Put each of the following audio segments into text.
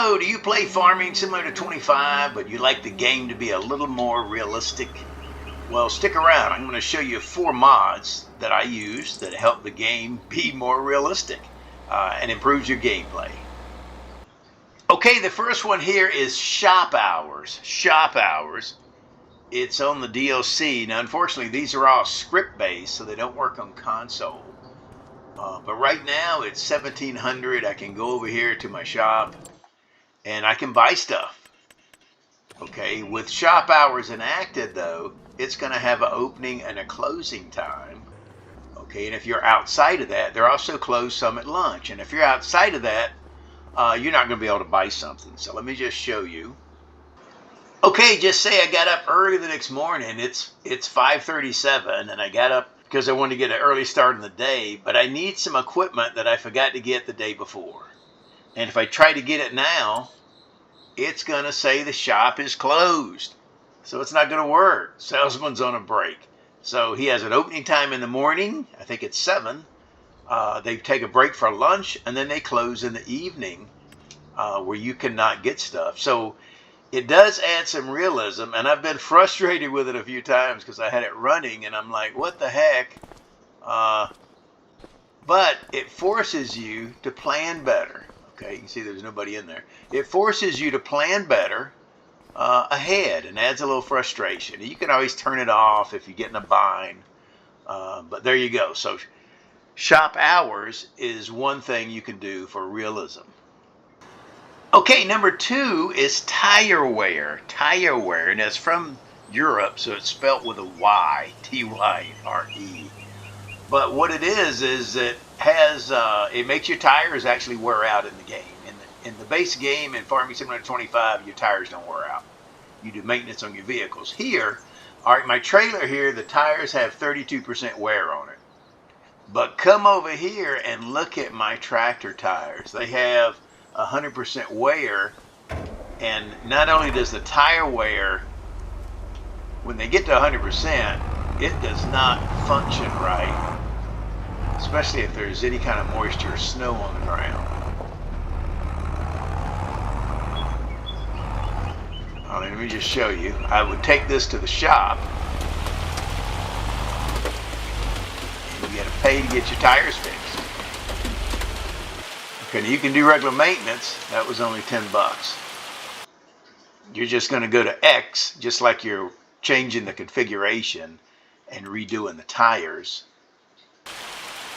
So, do you play Farming Simulator 25, but you like the game to be a little more realistic? Well, stick around. I'm going to show you 4 mods that I use that help the game be more realistic and improves your gameplay. Okay, the first one here is Shop Hours. Shop Hours. It's on the DLC. Now, unfortunately, these are all script-based, so they don't work on console. But right now, it's 1700. I can go over here to my shop, and I can buy stuff. Okay, with shop hours enacted though, it's going to have an opening and a closing time. Okay, and if you're outside of that, they're also closed some at lunch. And if you're outside of that, you're not going to be able to buy something. So let me just show you. Okay, just say I got up early the next morning. It's 5:37, and I got up because I wanted to get an early start in the day. But I need some equipment that I forgot to get the day before. And if I try to get it now, it's going to say the shop is closed. So it's not going to work. Salesman's on a break. So he has an opening time in the morning. I think it's 7. They take a break for lunch, and then they close in the evening where you cannot get stuff. So it does add some realism, and I've been frustrated with it a few times because I had it running, and I'm like, what the heck? But it forces you to plan better. Okay, you can see there's nobody in there. It forces you to plan better ahead and adds a little frustration. You can always turn it off if you get in a bind. But there you go. So shop hours is one thing you can do for realism. Okay, number 2 is Tyreware. Tyreware, and it's from Europe, so it's spelt with a Y, Tyre. But what it is it has it makes your tires actually wear out in the game. In the base game in Farming Simulator 25, your tires don't wear out. You do maintenance on your vehicles. Here, all right, my trailer here, the tires have 32% wear on it. But come over here and look at my tractor tires. They have 100% wear, and not only does the tire wear, when they get to 100%, it does not function right. Especially if there's any kind of moisture or snow on the ground. All right, let me just show you. I would take this to the shop. And you got to pay to get your tires fixed. Okay, now you can do regular maintenance. That was only $10. You're just going to go to X, just like you're changing the configuration and redoing the tires.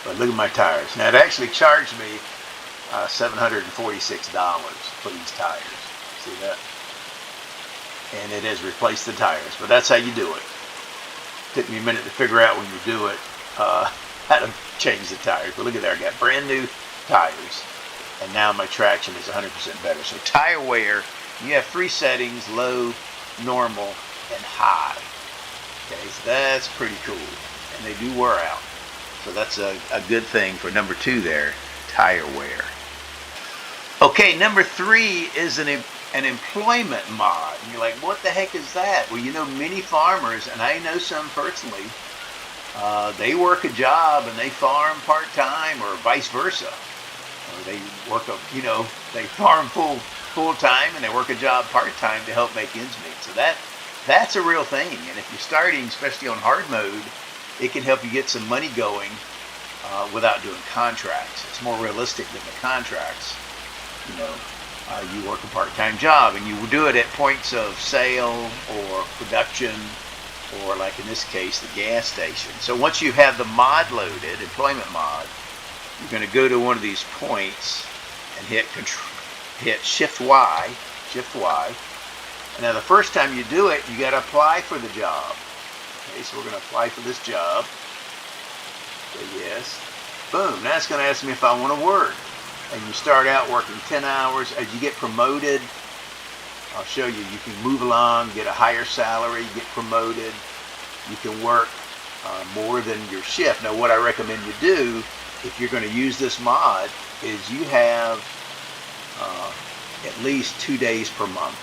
But look at my tires. Now it actually charged me $746 for these tires. See that? And it has replaced the tires. But that's how you do it. Took me a minute to figure out when you do it how to change the tires. But look at there, I got brand new tires. And now my traction is 100% better. So tire wear, you have 3 settings: low, normal, and high. Okay, so that's pretty cool. And they do wear out. So that's a good thing for number 2 there, tire wear. Okay, number 3 is an employment mod. And you're like, what the heck is that? Well, you know, many farmers, and I know some personally, they work a job and they farm part-time or vice versa. Or they work they farm full-time and they work a job part-time to help make ends meet. So that's a real thing. And if you're starting, especially on hard mode, it can help you get some money going without doing contracts. It's more realistic than the contracts. You work a part-time job and you will do it at points of sale or production, or like in this case, the gas station. So once you have the mod loaded, employment mod, you're going to go to one of these points and hit Shift Y. And now the first time you do it, you got to apply for the job. Okay, so we're going to apply for this job. Say yes. Boom. Now it's going to ask me if I want to work. And you start out working 10 hours. As you get promoted, I'll show you, you can move along, get a higher salary, get promoted. You can work more than your shift. Now what I recommend you do, if you're going to use this mod, is you have at least 2 days per month.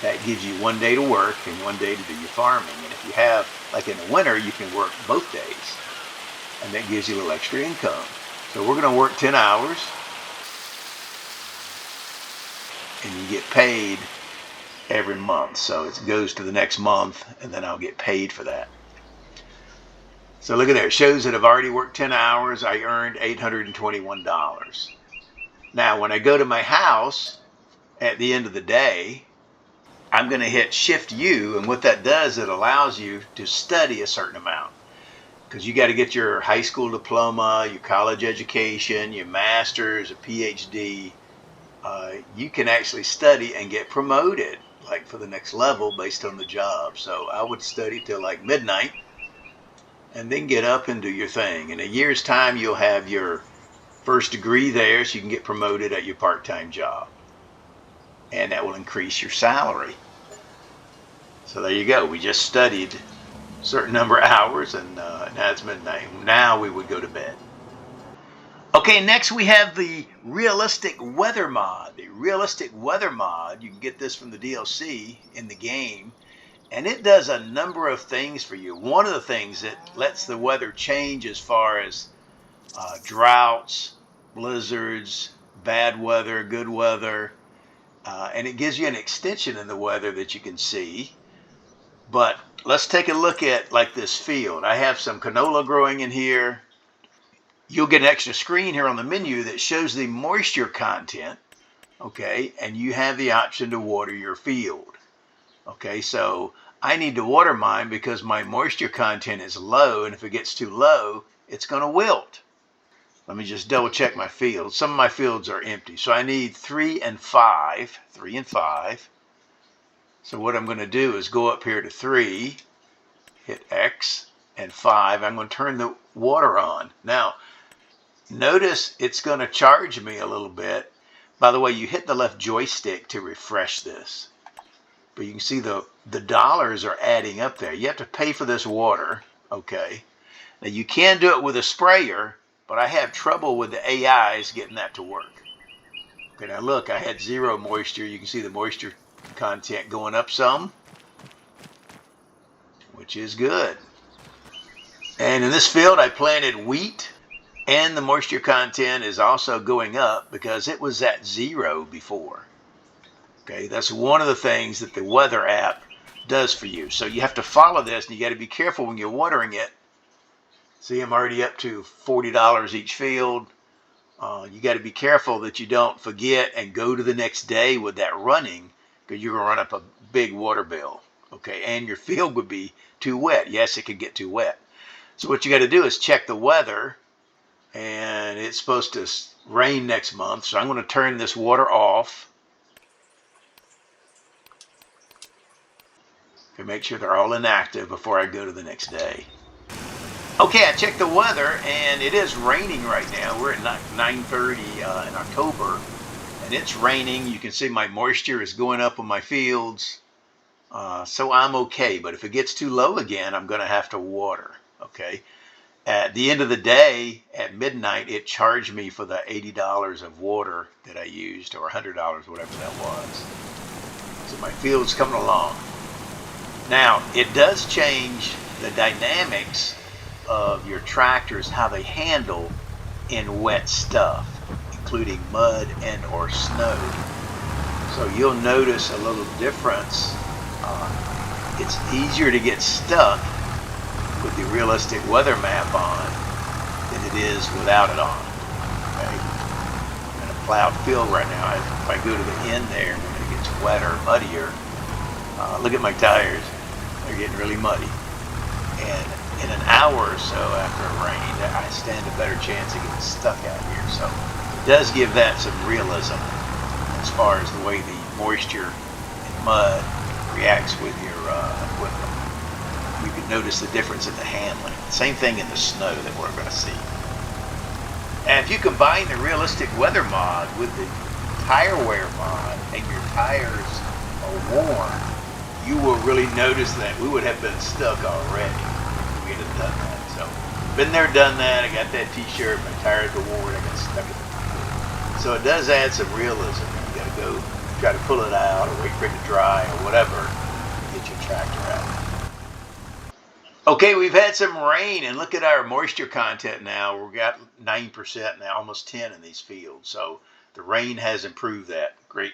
That gives you 1 day to work and 1 day to do your farming. And if you have, like in the winter, you can work both days. And that gives you a little extra income. So we're going to work 10 hours. and you get paid every month. So it goes to the next month, and then I'll get paid for that. So look at there. It shows that I've already worked 10 hours. I earned $821. Now, when I go to my house at the end of the day, I'm going to hit Shift U, and what that does, it allows you to study a certain amount. Because you got to get your high school diploma, your college education, your master's, a PhD. You can actually study and get promoted, like for the next level based on the job. So I would study till like midnight and then get up and do your thing. In a year's time, you'll have your first degree there, so you can get promoted at your part-time job. And that will increase your salary. So there you go. We just studied a certain number of hours, and now it's midnight. Now we would go to bed. Okay, next we have the realistic weather mod. The realistic weather mod, you can get this from the DLC in the game, and it does a number of things for you. One of the things, it lets the weather change as far as droughts, blizzards, bad weather, good weather, and it gives you an extension in the weather that you can see. But let's take a look at like this field. I have some canola growing in here. You'll get an extra screen here on the menu that shows the moisture content, okay, and you have the option to water your field. Okay, so I need to water mine because my moisture content is low, and if it gets too low, it's going to wilt. Let me just double check my fields. Some of my fields are empty, so I need 3 and 5. 3 and 5. So what I'm going to do is go up here to 3, hit X, and 5. I'm going to turn the water on. Now, notice it's going to charge me a little bit. By the way, you hit the left joystick to refresh this. But you can see the dollars are adding up there. You have to pay for this water, okay? Now, you can do it with a sprayer, but I have trouble with the AIs getting that to work. Okay, now look, I had 0 moisture. You can see the moisture content going up some, which is good. And in this field, I planted wheat, and the moisture content is also going up because it was at 0 before. Okay, that's one of the things that the weather app does for you. So you have to follow this, and you got to be careful when you're watering it. See, I'm already up to $40 each field. You got to be careful that you don't forget and go to the next day with that running, because you're going to run up a big water bill. Okay, and your field would be too wet. Yes, it could get too wet. So what you got to do is check the weather, and it's supposed to rain next month. So I'm going to turn this water off. Okay, make sure they're all inactive before I go to the next day. Okay, I checked the weather, and it is raining right now. We're at 9:30 in October, and it's raining. You can see my moisture is going up on my fields, so I'm okay. But if it gets too low again, I'm going to have to water, okay? At the end of the day, at midnight, it charged me for the $80 of water that I used, or $100, whatever that was. So my field's coming along. Now, it does change the dynamics of your tractors, how they handle in wet stuff, including mud and or snow. So you'll notice a little difference. It's easier to get stuck with the realistic weather map on than it is without it on. Okay? I'm in a plowed field right now. If I go to the end there, when it gets wetter, muddier, look at my tires. They're getting really muddy. And in an hour or so after it rained, I stand a better chance of getting stuck out here. So it does give that some realism as far as the way the moisture and mud reacts with your equipment. You can notice the difference in the handling. Same thing in the snow that we're going to see. And if you combine the realistic weather mod with the tire wear mod, and your tires are warm, you will really notice that we would have been stuck already if we'd have done that. So, been there, done that. I got that t-shirt, my tires were worn, I got stuck in the field. So it does add some realism. You got to go try to pull it out or wait for it to dry or whatever to get your tractor out. Okay, we've had some rain, and look at our moisture content now. We've got 9% now, almost 10 in these fields. So the rain has improved that. Great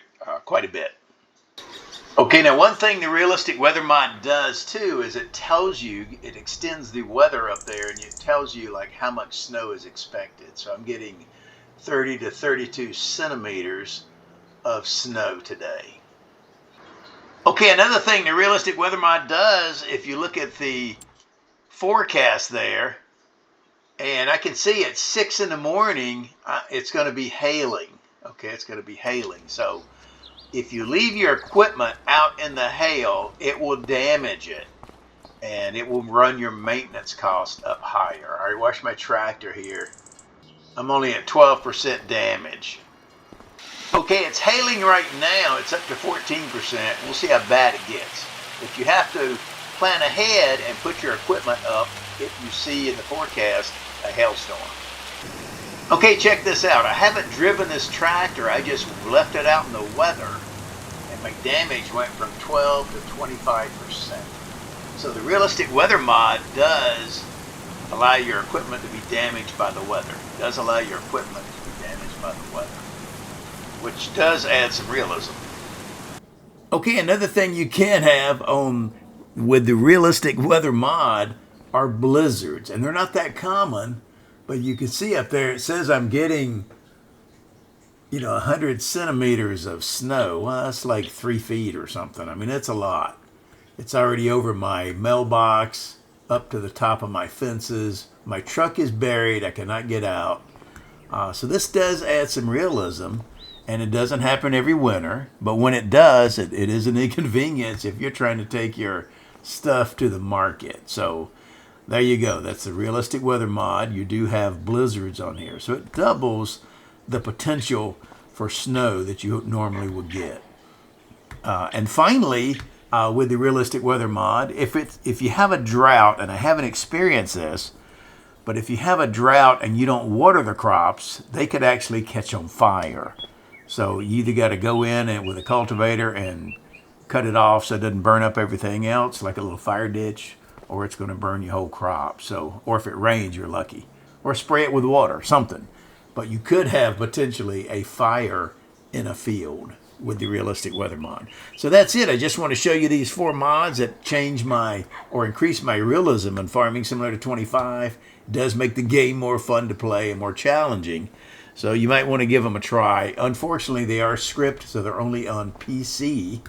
quite a bit. Okay, now one thing the realistic weather mod does too is it tells you, it extends the weather up there and it tells you like how much snow is expected. So I'm getting 30 to 32 centimeters of snow today. Okay, another thing the realistic weather mod does, if you look at the forecast there, and I can see at 6 in the morning, it's going to be hailing. Okay, it's going to be hailing. So if you leave your equipment out in the hail, it will damage it and it will run your maintenance cost up higher. I watch my tractor here. I'm only at 12% damage. Okay, it's hailing right now. It's up to 14%. We'll see how bad it gets. If you have to plan ahead and put your equipment up if you see in the forecast a hailstorm. Okay, check this out. I haven't driven this tractor. I just left it out in the weather, and my damage went from 12 to 25%. So the realistic weather mod does allow your equipment to be damaged by the weather. It does allow your equipment to be damaged by the weather, which does add some realism. Okay, another thing you can have on with the realistic weather mod are blizzards, and they're not that common, but you can see up there it says I'm getting 100 centimeters of snow. Well, that's like 3 feet or something. I mean, it's a lot. It's already over my mailbox, up to the top of my fences. My truck is buried. I cannot get out. So this does add some realism, and it doesn't happen every winter. But when it does, it is an inconvenience if you're trying to take your stuff to the market. So there you go. That's the realistic weather mod. You do have blizzards on here. So it doubles the potential for snow that you normally would get. And finally, with the realistic weather mod, if you have a drought, and I haven't experienced this, but if you have a drought and you don't water the crops, they could actually catch on fire. So you either got to go in and with a cultivator and cut it off so it doesn't burn up everything else, like a little fire ditch, or it's going to burn your whole crop. So, or if it rains, you're lucky. Or spray it with water, something. But you could have potentially a fire in a field with the realistic weather mod. So that's it. I just want to show you these 4 mods that change or increase my realism in farming, similar to 25. It does make the game more fun to play and more challenging. So you might want to give them a try. Unfortunately, they are script, so they're only on PC.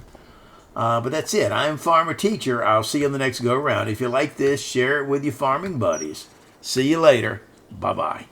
But that's it. I'm Farmer Teacher. I'll see you on the next go-around. If you like this, share it with your farming buddies. See you later. Bye-bye.